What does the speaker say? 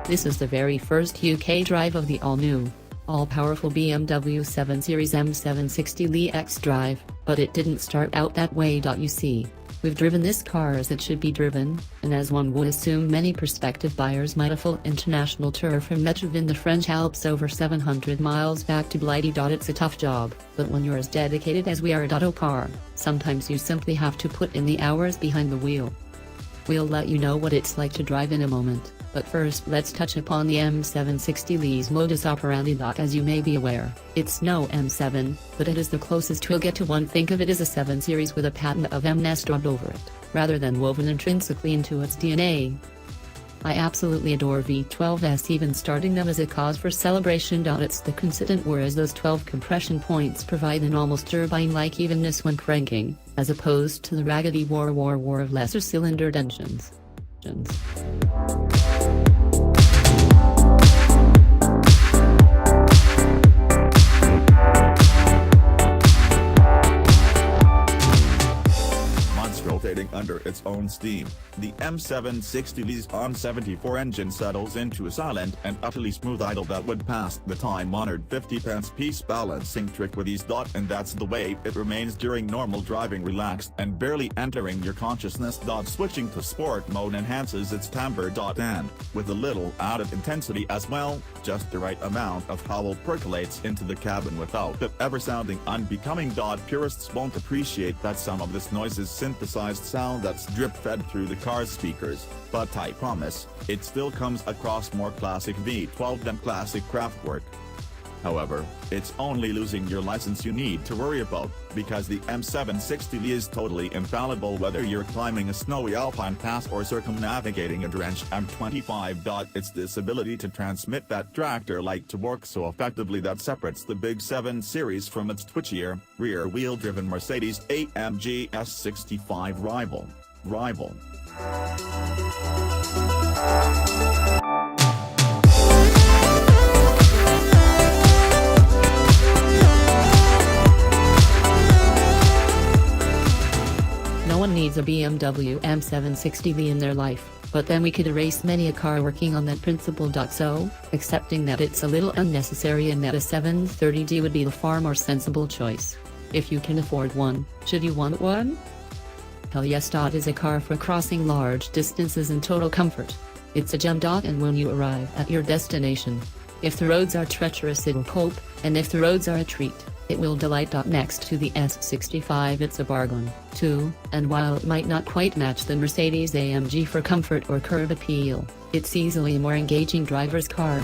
This is the very first UK drive of the all-new, all-powerful BMW 7 Series M760Li xDrive, but it didn't start out that way. You see, we've driven this car as it should be driven, and as one would assume many prospective buyers might, a full international tour from Metz in the French Alps over 700 miles back to Blighty. It's a tough job, but when you're as dedicated as we are at Autocar, sometimes you simply have to put in the hours behind the wheel. We'll let you know what it's like to drive in a moment, but first let's touch upon the M760Li's modus operandi. As you may be aware, it's no M7, but it is the closest we'll get to one. Think of it as a 7 Series with a patina of M-ness drawn over it, rather than woven intrinsically into its DNA. I absolutely adore V12s, even starting them as a cause for celebration. It's the consistent whereas those 12 compression points provide an almost turbine-like evenness when cranking, as opposed to the raggedy war of lesser cylindered engines. Rotating under its own steam, the M760Li's on-74 engine settles into a silent and utterly smooth idle that would pass the time-honored 50-pence-piece balancing trick with ease. And that's the way it remains during normal driving, relaxed and barely entering your consciousness. Switching to sport mode enhances its timbre, and, with a little added intensity as well, just the right amount of howl percolates into the cabin without it ever sounding unbecoming. Purists won't appreciate that some of this noise is synthesized sound that's drip-fed through the car's speakers, but I promise, it still comes across more classic V12 than classic Kraftwerk. However, it's only losing your license you need to worry about, because the M760Li is totally infallible whether you're climbing a snowy alpine pass or circumnavigating a drenched M25. It's this ability to transmit that tractor-like torque so effectively that separates the big 7 Series from its twitchier, rear-wheel-driven Mercedes-AMG S65 rival. No one needs a BMW M760Li in their life, but then we could erase many a car working on that principle. So, accepting that it's a little unnecessary and that a 730D would be the far more sensible choice. If you can afford one, should you want one? Hell yes. Is a car for crossing large distances in total comfort. It's a gem. And when you arrive at your destination, if the roads are treacherous it will cope, and if the roads are a treat, it will delight. Next to the S65 it's a bargain, too, and while it might not quite match the Mercedes-AMG for comfort or curb appeal, it's easily a more engaging driver's car.